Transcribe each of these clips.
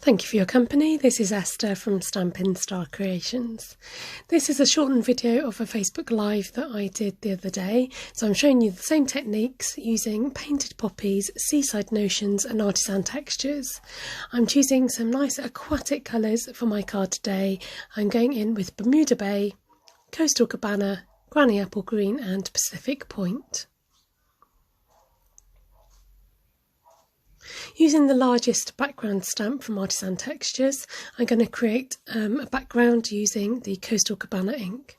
Thank you for your company. This is Esther from Stampin' Star Creations. This is a shortened video of a Facebook Live that I did the other day. So I'm showing you the same techniques using painted poppies, seaside notions and artisan textures. I'm choosing some nice aquatic colours for my card today. I'm going in with Bermuda Bay, Coastal Cabana, Granny Apple Green and Pacific Point. Using the largest background stamp from Artisan Textures, I'm going to create a background using the Coastal Cabana ink.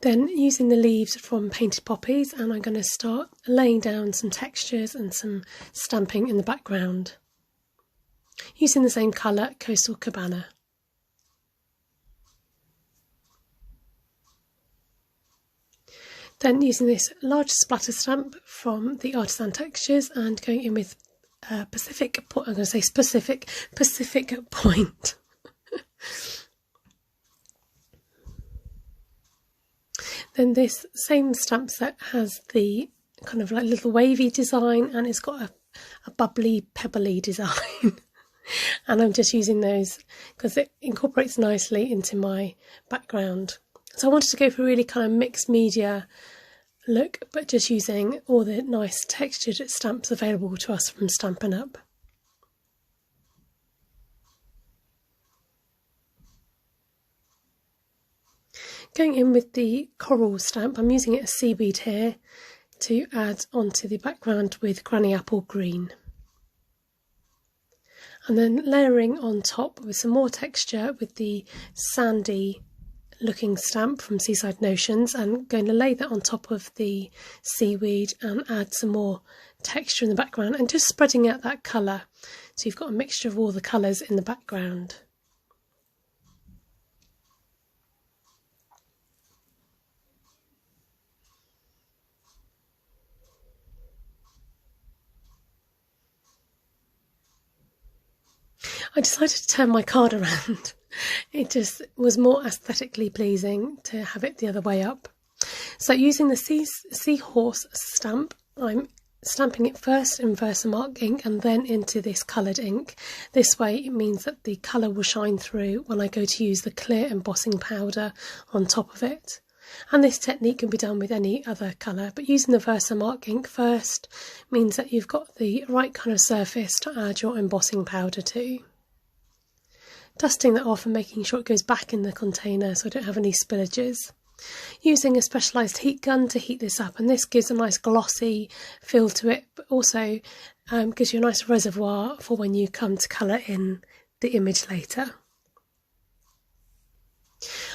Then using the leaves from Painted Poppies, and I'm going to start laying down some textures and some stamping in the background. Using the same colour, Coastal Cabana. Then using this large splatter stamp from the Artisan Textures and going in with Pacific Point. Then this same stamp set has the kind of like little wavy design and it's got a bubbly, pebbly design. And I'm just using those because it incorporates nicely into my background. So I wanted to go for a really kind of mixed media look, but just using all the nice textured stamps available to us from Stampinup. Going in with the coral stamp, I'm using it as seaweed here to add onto the background with Granny Apple Green. And then layering on top with some more texture with the sandy looking stamp from Seaside Notions, and going to lay that on top of the seaweed and add some more texture in the background and just spreading out that colour so you've got a mixture of all the colours in the background. I decided to turn my card around. It just was more aesthetically pleasing to have it the other way up. So using the Seahorse stamp, I'm stamping it first in Versamark ink and then into this coloured ink. This way it means that the colour will shine through when I go to use the clear embossing powder on top of it. And this technique can be done with any other colour, but using the Versamark ink first means that you've got the right kind of surface to add your embossing powder to. Dusting that off and making sure it goes back in the container so I don't have any spillages. Using a specialised heat gun to heat this up, and this gives a nice glossy feel to it, but also gives you a nice reservoir for when you come to colour in the image later.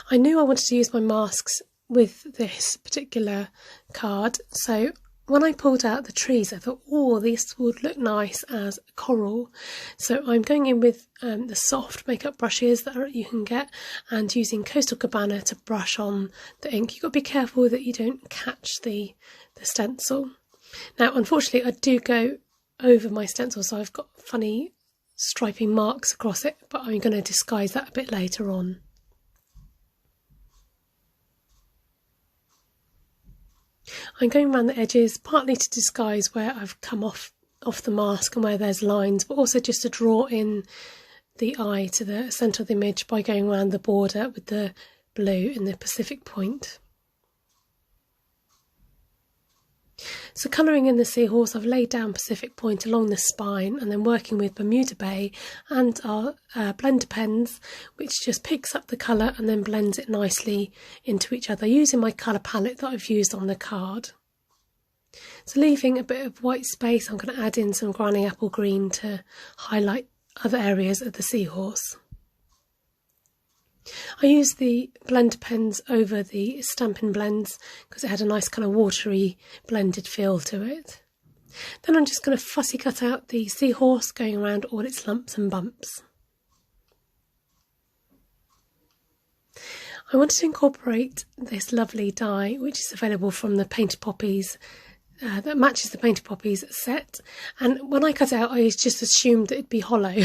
I knew I wanted to use my masks with this particular card, so when I pulled out the trees I thought, oh, this would look nice as coral. So I'm going in with the soft makeup brushes that you can get and using Coastal Cabana to brush on the ink. You've got to be careful that you don't catch the stencil. Now unfortunately I do go over my stencil, so I've got funny striping marks across it, but I'm going to disguise that a bit later on. I'm going around the edges, partly to disguise where I've come off the mask and where there's lines, but also just to draw in the eye to the centre of the image by going around the border with the blue in the Pacific Point. So colouring in the Seahorse, I've laid down Pacific Point along the spine and then working with Bermuda Bay and our blender pens, which just picks up the colour and then blends it nicely into each other using my colour palette that I've used on the card. So leaving a bit of white space, I'm going to add in some Granny Apple Green to highlight other areas of the Seahorse. I used the blender pens over the Stampin' Blends because it had a nice kind of watery blended feel to it. Then I'm just going to fussy cut out the Seahorse, going around all its lumps and bumps. I wanted to incorporate this lovely die which is available from the Painted Poppies that matches the Painted Poppies set, and when I cut it out I just assumed that it'd be hollow.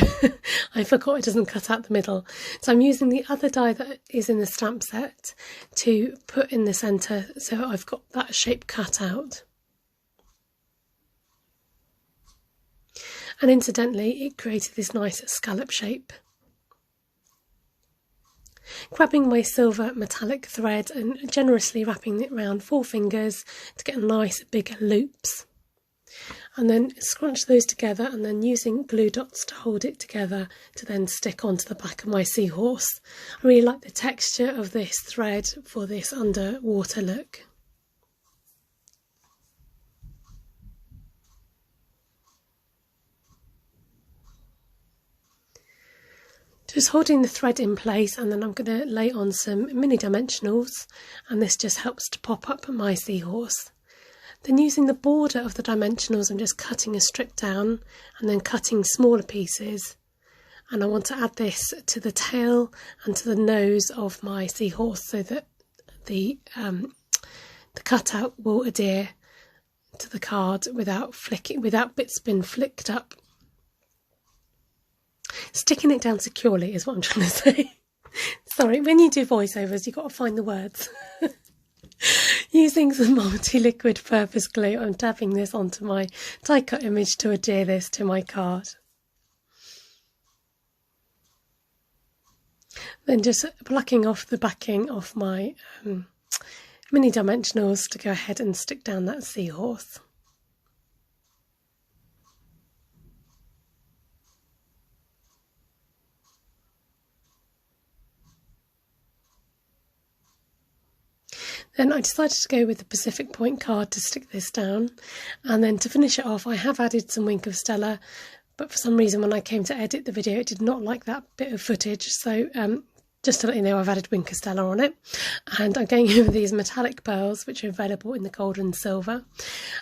I forgot it doesn't cut out the middle, so I'm using the other die that is in the stamp set to put in the centre, so I've got that shape cut out. And incidentally, it created this nice scallop shape. Grabbing my silver metallic thread and generously wrapping it around 4 fingers to get nice big loops. And then scrunch those together, and then using glue dots to hold it together to then stick onto the back of my seahorse. I really like the texture of this thread for this underwater look. Just holding the thread in place, and then I'm going to lay on some mini dimensionals, and this just helps to pop up my seahorse. Then using the border of the dimensionals, I'm just cutting a strip down and then cutting smaller pieces, and I want to add this to the tail and to the nose of my seahorse so that the cutout will adhere to the card without bits being flicked up. Sticking it down securely is what I'm trying to say. Sorry, when you do voiceovers, you've got to find the words. Using some multi-liquid purpose glue, I'm dabbing this onto my die cut image to adhere this to my card. Then just plucking off the backing of my mini dimensionals to go ahead and stick down that seahorse. Then I decided to go with the Pacific Point card to stick this down, and then to finish it off I have added some Wink of Stella, but for some reason when I came to edit the video it did not like that bit of footage, so just to let you know I've added Wink of Stella on it. And I'm going over these metallic pearls which are available in the gold and silver,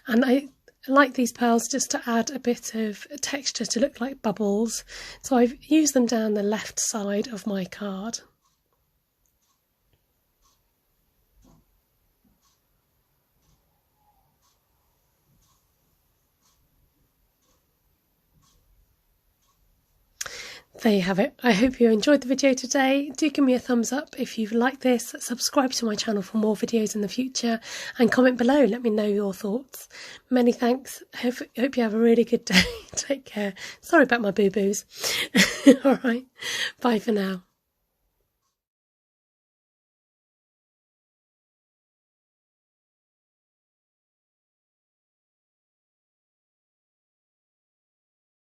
and I like these pearls just to add a bit of texture to look like bubbles, so I've used them down the left side of my card. There you have it. I hope you enjoyed the video today. Do give me a thumbs up if you've liked this, subscribe to my channel for more videos in the future, and comment below, let me know your thoughts. Many thanks. Hope you have a really good day. Take care. Sorry about my boo-boos. Alright, bye for now.